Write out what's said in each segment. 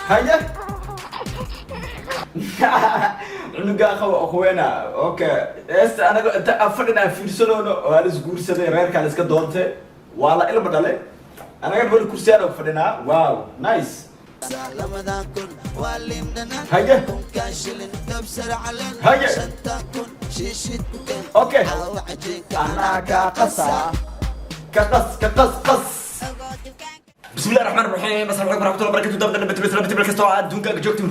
هيا عنقا أخوينا أوكي أنا أفرنا في سنة وأنا زقور سنة غير كان إسكت دونته والله إلا بدله أنا قاعد بقول كرسي أنا أفرنا واو نايس هيا هيا اوكي انا كقص بسم الله الرحمن الرحيم السلام عليكم ورحمه الله وبركاته دابا بتبي كاستو دونك جوكتم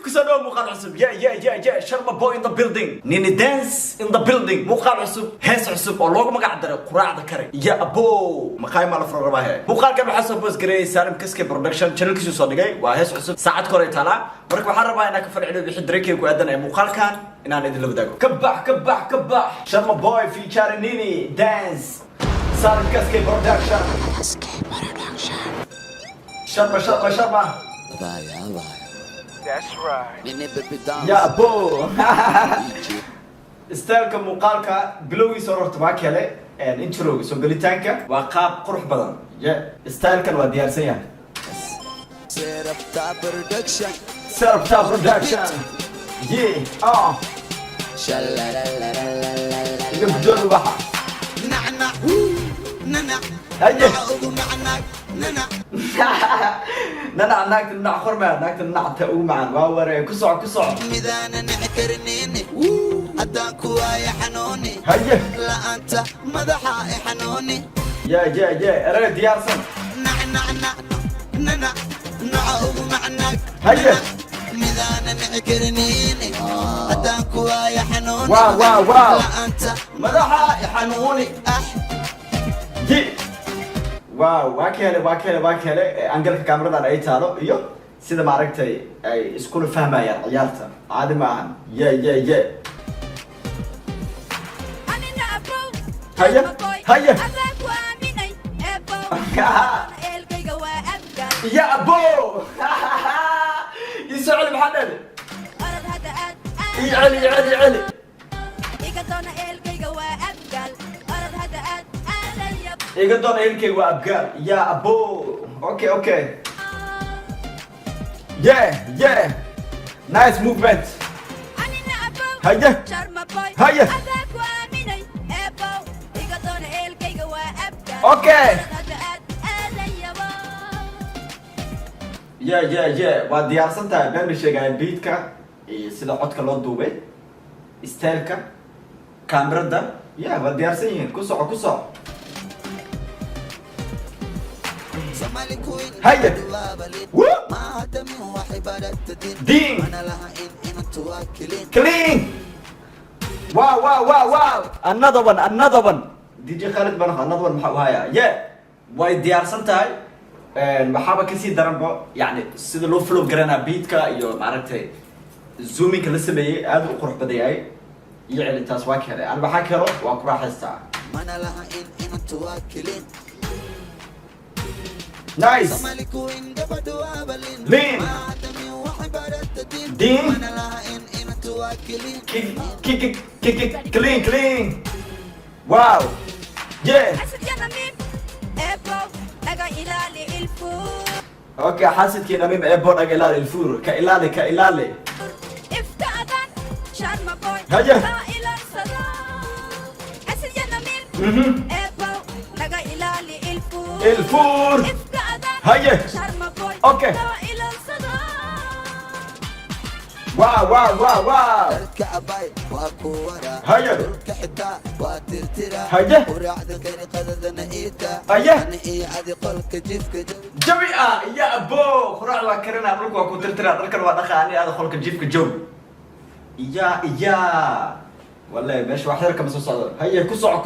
كسانو مقال عصب يا شرما بوي ان ذا بيلدينغ نيني دانس ان ذا بيلدينغ مقال عصب هيس عصب oo looga magac daray quraacda kare ya abo maqay ma la farqabahay muqaalkan waxa soo boos gareey Salim Kaske production channelkiisu soo dhigay waa hees cusub saacad kore tala marka waxaan rabaa inaan ka farciyo wixii dareekay ku aadan ee muqaalkan inaan idin la wadaago kabax Sharma Boy featuring Nini dance Salim Kaske production Sharma That's right. يا أبو استلك مقالك بلوي صورت معك هلا الانترو سجلي تانكا وقاب قرح بدن يا استلك الوديار سيان سيربتا برودكشن يي يبدون بحر نعنا هيا نانا عناك النعخر ما عناك النعتة معن واوري كسع ميدانا نعكرنيني أداكو يا حنوني هيا لا أنت مدحا حنوني يا ريد يارسن نعنا نعوض معناك هيا ميدانا نعكرنيني أداكو يا حنوني واو لا أنت مدحا حنوني واو واكله انقلك كاميرا اي تالو iyo sida ma aragtay ay isku fahmayaan ciyaarta caadi ma ahan ya هيا يا ابو يسعل محمد علي يقدرون يلكي وأبقال يا أبو أوكي yeah nice movement هيا أوكي يا وديار سنتا بين شيء بيتكا سيدا عدك لو دوبي استيلكا كاميرا ده يا وديار سين كسع هيا دين كلين واو another one دي جي خالد بن another one محاوها يا واي ديار سنتاي محابة كسي درنبو يعني سيدا لو فلو جرانا بيتكا يو معركتي زومي كلسبي هذا قرح بديعي يعني تاس واكله انا بحكره واقرا حستا من لها ان تواكلين نايس لين دين كلين واو اوكي حاسد كي نميم ابو نقلالي الفور كإلالي افتأذن شرما بوي هيا الفور هيا اوكي واو هيا جميعا يا ابو خراع وكرنا بركو اكو ترترا دلكن وا دخاني هذا خلك جيفك جو يا والله باش واحد يركب بس صعد هيا كسع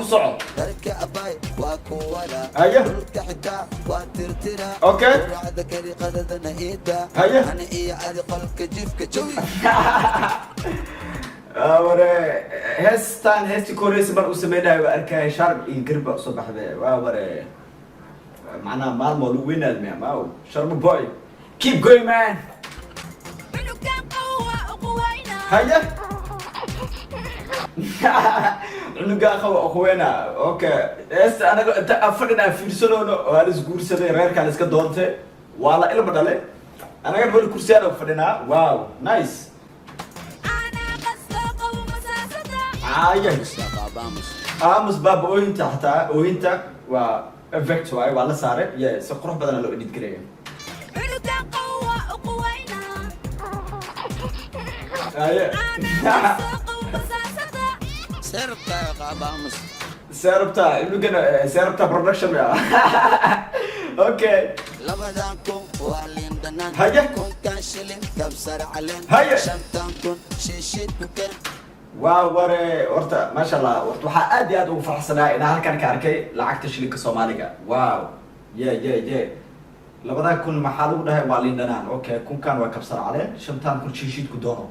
هيا اوكي هيا ورا هستان هستي كوريس بر وسمينا واركاي شرب يقرب صباح ذا ورا معنا مال مولو وين الميا ماو شرب بوي keep going man هيا cunuga akhweena okay es anaga inta afadina fiirsanono waa la isguursaday reerkan iska doontay waa la ilma dhalay anaga bal kursiga fadhina wow nice عايش aamus baab ooyinta xataa ooyinta waa effect waa la saaray yes qurux badan loo edit gareeyo سيربتا برودكشن يا اوكي لبدانكم والين دنان هيا كون كان شلين كبسر علين هيا شمتانكم شيشيتكم واو ورتا ما شاء الله ورتا waxaa aad iyo aad ugu faraxsanaa inaan halkan ka arkay lacagta shilinka Soomaaliga waaw ye labada kun maxaa lagu dhahay waa liindanaan okay kun kan waa kabsar caleen shantaan kun shiishid ku doono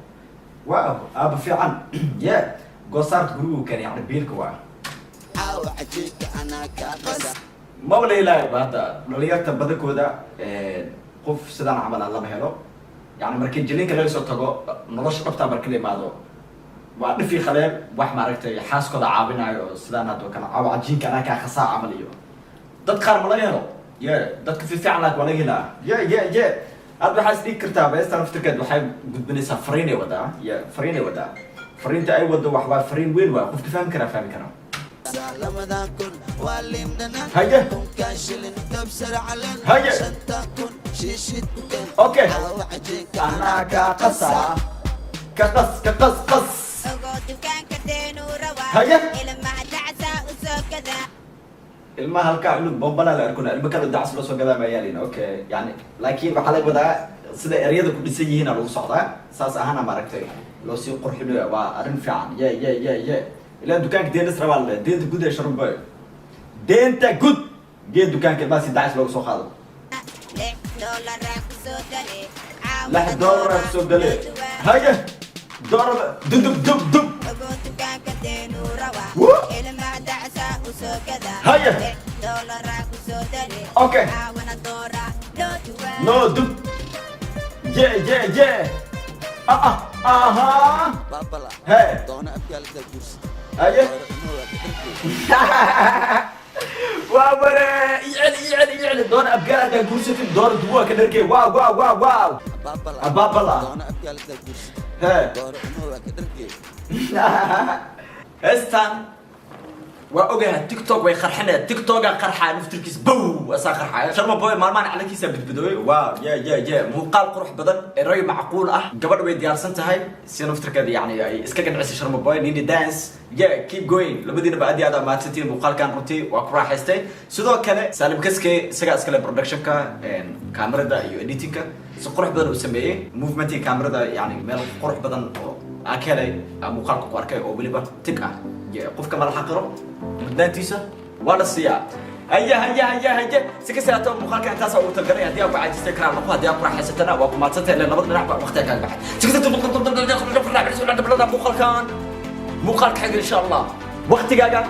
waaw aaba fiican ye goosart gurigu kan yani biilka waa aaw ajika ana ka qasa ma wala ilaahay baada dhalinyarta badakooda qof sidaan camal aan lama helo yani markii jilinka laga soo tago nolosha dhabta markii la imaado waa dhifi khaleen wax ma aragtay xaaskooda caabinayo sidaan hadoo kala caaw ajinka ana ka khasaa camal iyo dad qaar ma laga helo ye dadka fi fiican laak wala helaa ye aad waxaa isdhigi kartaa beestan aftirkeed waxay gudbinaysaa fariin ay wadaa ye fariin ay wadaa fariinta ay wado wax waa fariin weyn waa qofka fahmi kara لمدانكن واليم دنا هيا كاشلن كبسر علن هيا شتاكن شيشت اوكي انا كقصا كقص كان كدين وروا هيا لما دعسا وسكذا ilma halka inuu bombala la arkuna ilma kala dacas loo soo gadaa mayaalina okay yani laakiin waxa laga wadaa sida ereyada ku dhisan yihiin lagu socdaa saas ahana ma aragtay loo sii qurxiyo waa arin fiican ye إلا دكانك دينس روال دين تجود يا شرب دين تجود جيد دكانك بس يدعس لو سو خالد لا دولار سود لي هيا دولار دب دب دب هيا اوكي نو دب جي اها بابلا هي دونا ابيال كجوس ايه واو يعني دونا ابيال كجوس في دور دوا كدركي واو بابلا دونا ابيال كجوس هي دونا كدركي استان واوجه تيك توك way qarxinay تيك توك qarxaa naftirkiis bow asa qarxaa sharma boy maalmaan calankiisa badbadooy waaw ye muuqaal qurux badan eray macquul ah gabadh way diyaarsan tahay si naftirkeeda yani ay iska ganacsi sharma boy nini dance keep going labadiina baadi aad maadsantiin muuqaalkan runtii waa ku raaxaystay sidoo kale Salim Kaske isaga iskale production-ka kamerada iyo editing-ka si qurux badan uu sameeyay movement-ka kamerada yani meel qurux badan oo akelay muuqaalka ku arkay oo waliba tig ah قف كمال حقره بدنتيسا ولا السياق هيا سكساتو مخالك انت سو تقري هدي ابو عاجز تكرار نقو هدي ابو حسيتنا وما تصت لنا نبض نلعب وقتها كان بعد سكساتو مخالك حق ان شاء الله وقت قاقا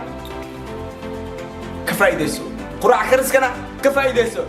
كفايدسو قراع كرسكنا كفايدسو